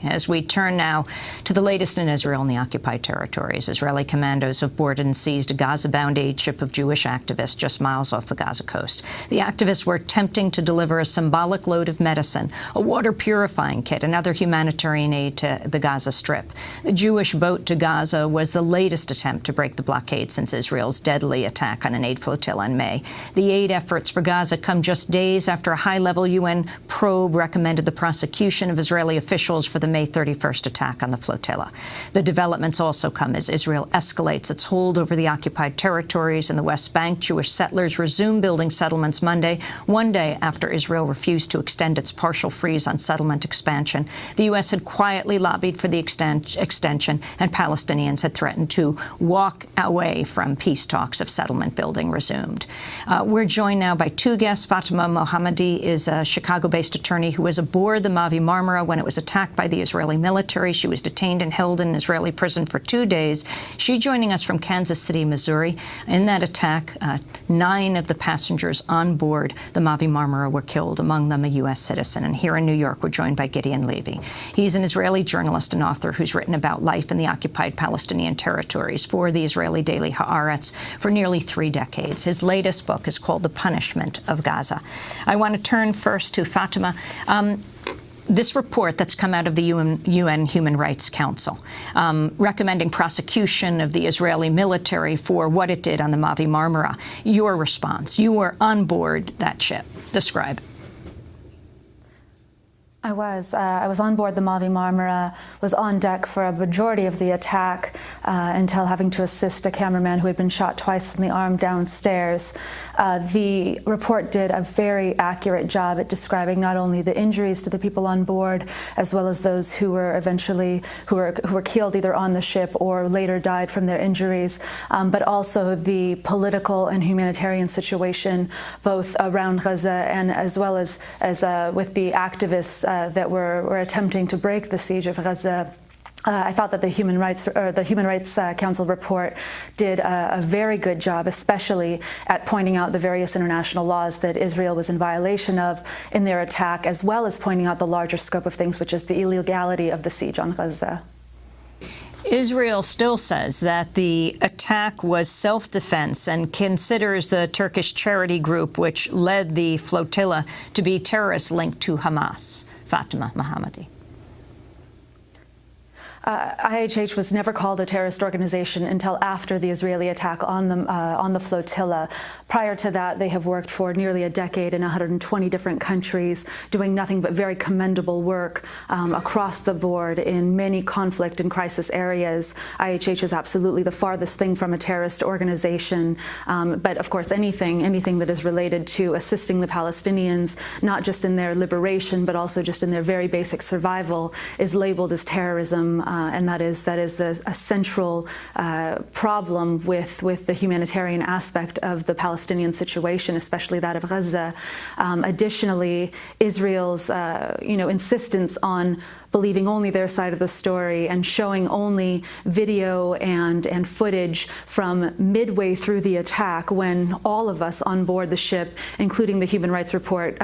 As we turn now to the latest in Israel and the occupied territories, Israeli commandos have boarded and seized a Gaza-bound aid ship of Jewish activists just miles off the Gaza coast. The activists were attempting to deliver a symbolic load of medicine, a water-purifying kit, and other humanitarian aid to the Gaza Strip. The Jewish boat to Gaza was the latest attempt to break the blockade since Israel's deadly attack on an aid flotilla in May. The aid efforts for Gaza come just days after a high-level UN probe recommended the prosecution of Israeli officials for the May 31st attack on the flotilla. The developments also come as Israel escalates its hold over the occupied territories in the West Bank. Jewish settlers resumed building settlements Monday, one day after Israel refused to extend its partial freeze on settlement expansion. The U.S. had quietly lobbied for the extension, and Palestinians had threatened to walk away from peace talks if settlement building resumed. We're joined now by two guests. Fatima Mohammadi is a Chicago-based attorney who was aboard the Mavi Marmara when it was attacked by the Israeli military. She was detained and held in an Israeli prison for 2 days. She's joining us from Kansas City, Missouri. In that attack, 9 of the passengers on board the Mavi Marmara were killed, among them a U.S. citizen. And here in New York, we're joined by Gideon Levy. He's an Israeli journalist and author who's written about life in the occupied Palestinian territories for the Israeli daily Haaretz for nearly 3 decades. His latest book is called The Punishment of Gaza. I want to turn first to Fatima. This report that's come out of the UN Human Rights Council recommending prosecution of the Israeli military for what it did on the Mavi Marmara. Your response. You were on board that ship. Describe it. I was on board the Mavi Marmara, was on deck for a majority of the attack until having to assist a cameraman who had been shot twice in the arm downstairs. The report did a very accurate job at describing not only the injuries to the people on board, as well as those who were eventually who were killed either on the ship or later died from their injuries, but also the political and humanitarian situation both around Gaza and as well as with the activists that were attempting to break the siege of Gaza. I thought that the Human Rights Council report did a very good job, especially at pointing out the various international laws that Israel was in violation of in their attack, as well as pointing out the larger scope of things, which is the illegality of the siege on Gaza. Israel still says that the attack was self-defense and considers the Turkish charity group which led the flotilla to be terrorists linked to Hamas. Fatima Mohammadi. IHH was never called a terrorist organization until after the Israeli attack on the flotilla. Prior to that, they have worked for nearly a decade in 120 different countries, doing nothing but very commendable work across the board in many conflict and crisis areas. IHH is absolutely the farthest thing from a terrorist organization. But of course, anything that is related to assisting the Palestinians, not just in their liberation, but also just in their very basic survival, is labeled as terrorism. And that is a central problem with the humanitarian aspect of the Palestinian situation, especially that of Gaza. Additionally, Israel's insistence on believing only their side of the story and showing only video and footage from midway through the attack, when all of us on board the ship, including the Human Rights Report,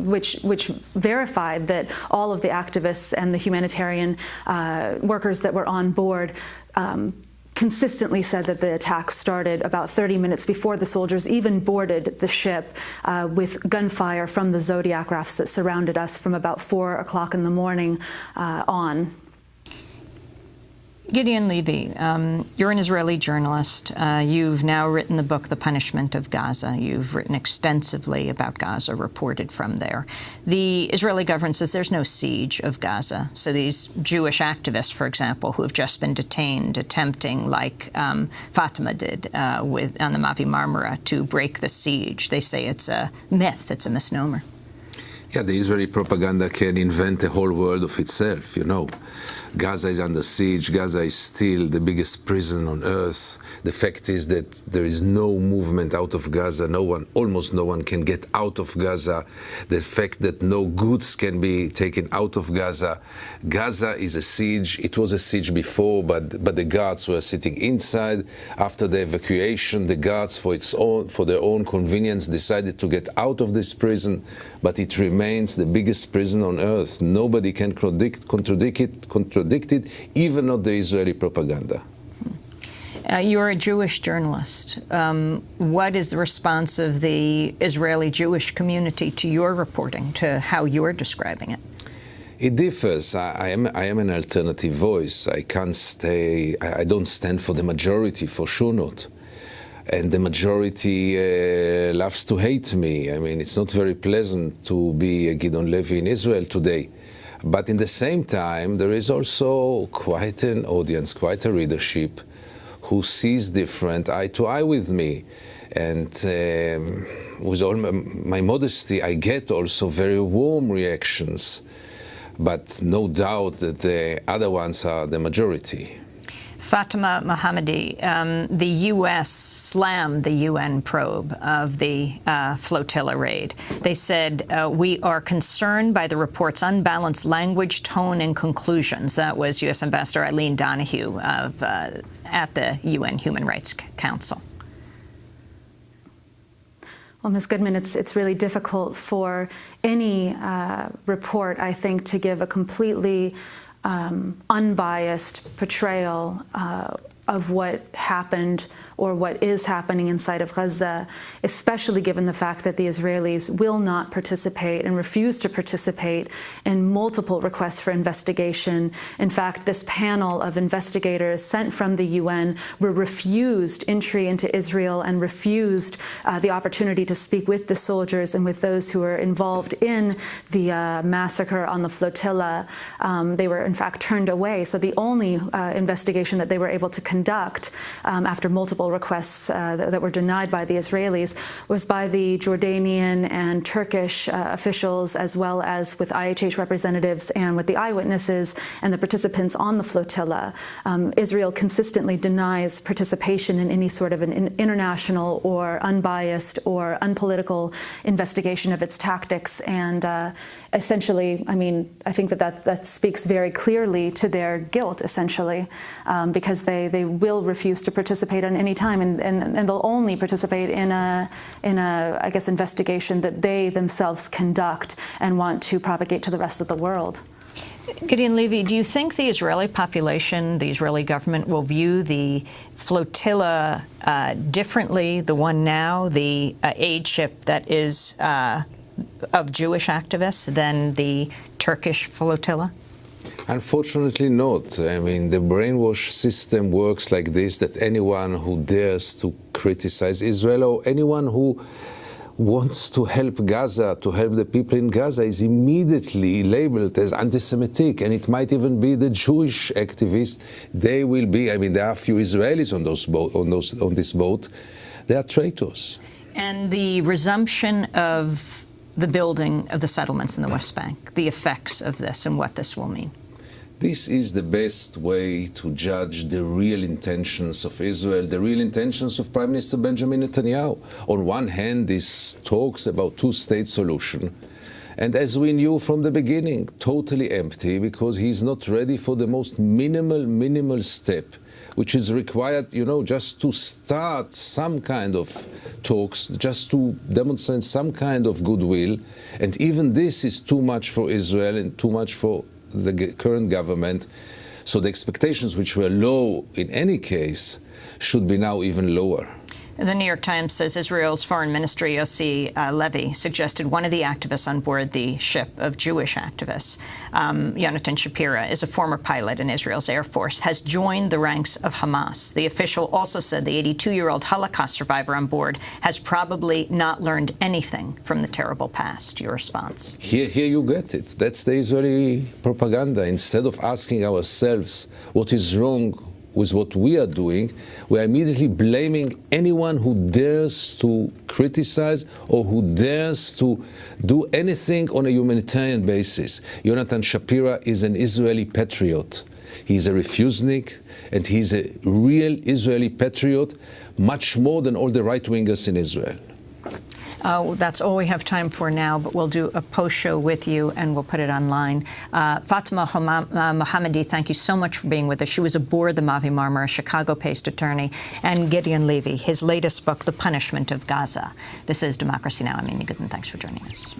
which verified that all of the activists and the humanitarian workers that were on board consistently said that the attack started about 30 minutes before the soldiers even boarded the ship, with gunfire from the Zodiac rafts that surrounded us from about 4 o'clock in the morning on. Gideon Levy, you're an Israeli journalist. You've now written the book, The Punishment of Gaza. You've written extensively about Gaza, reported from there. The Israeli government says there's no siege of Gaza. So these Jewish activists, for example, who have just been detained, attempting, like Fatima did on the Mavi Marmara, to break the siege, they say it's a myth, it's a misnomer. Yeah, the Israeli propaganda can invent a whole world of itself, you know. Gaza is under siege. Gaza is still the biggest prison on earth. The fact is that there is no movement out of Gaza. Almost no one can get out of Gaza. The fact that no goods can be taken out of Gaza. Gaza is a siege. It was a siege before, but the guards were sitting inside. After the evacuation, the guards, for their own convenience, decided to get out of this prison, but it remained remains the biggest prison on earth. Nobody can contradict it, even not the Israeli propaganda. You're a Jewish journalist. What is the response of the Israeli Jewish community to your reporting, to how you're describing it? It differs. I am an alternative voice. I don't stand for the majority, for sure not. And the majority loves to hate me. I mean, it's not very pleasant to be a Gideon Levy in Israel today. But in the same time, there is also quite an audience, quite a readership who sees different eye to eye with me. And with all my modesty, I get also very warm reactions. But no doubt that the other ones are the majority. Fatima Mohammadi, the U.S. slammed the UN probe of the flotilla raid. They said, we are concerned by the report's unbalanced language, tone, and conclusions. That was U.S. Ambassador Eileen Donoghue at the UN Human Rights Council. Well, Ms. Goodman, it's really difficult for any report, I think, to give a completely unbiased portrayal of what happened or what is happening inside of Gaza, especially given the fact that the Israelis will not participate and refuse to participate in multiple requests for investigation. In fact, this panel of investigators sent from the UN were refused entry into Israel and refused the opportunity to speak with the soldiers and with those who were involved in the massacre on the flotilla. They were, in fact, turned away. So the only investigation that they were able to conduct after multiple requests that were denied by the Israelis was by the Jordanian and Turkish officials, as well as with IHH representatives and with the eyewitnesses and the participants on the flotilla. Israel consistently denies participation in any sort of an international or unbiased or unpolitical investigation of its tactics. And essentially, I mean, I think that speaks very clearly to their guilt, essentially, because they will refuse to participate at any time, and they'll only participate in a I guess, investigation that they themselves conduct and want to propagate to the rest of the world. Gideon Levy, do you think the Israeli population, the Israeli government, will view the flotilla differently, the one now, the aid ship that is of Jewish activists, than the Turkish flotilla? Unfortunately not. I mean, the brainwash system works like this, that anyone who dares to criticize Israel or anyone who wants to help Gaza, to help the people in Gaza, is immediately labeled as anti-Semitic, and it might even be the Jewish activists. They will be, I mean, there are a few Israelis on this boat. They are traitors. And the resumption of the building of the settlements in the West Bank, the effects of this and what this will mean? This is the best way to judge the real intentions of Israel, the real intentions of Prime Minister Benjamin Netanyahu. On one hand, this talks about two-state solution, and as we knew from the beginning, totally empty, because he's not ready for the most minimal step, which is required, you know, just to start some kind of talks, just to demonstrate some kind of goodwill. And even this is too much for Israel and too much for the current government. So the expectations, which were low in any case, should be now even lower. The New York Times says Israel's Foreign Ministry, Yossi Levy, suggested one of the activists on board the ship of Jewish activists, Yonatan Shapira, is a former pilot in Israel's Air Force, has joined the ranks of Hamas. The official also said the 82-year-old Holocaust survivor on board has probably not learned anything from the terrible past. Your response? Here you get it. That's the Israeli propaganda. Instead of asking ourselves what is wrong with what we are doing, we are immediately blaming anyone who dares to criticize or who dares to do anything on a humanitarian basis. Yonatan Shapira is an Israeli patriot. He's a refusnik, and he's a real Israeli patriot, much more than all the right-wingers in Israel. That's all we have time for now, but we'll do a post show with you and we'll put it online. Fatima Mohammadi, thank you so much for being with us. She was aboard the Mavi Marmara, a Chicago-based attorney, and Gideon Levy, his latest book, The Punishment of Gaza. This is Democracy Now! I'm Amy Goodman. Thanks for joining us.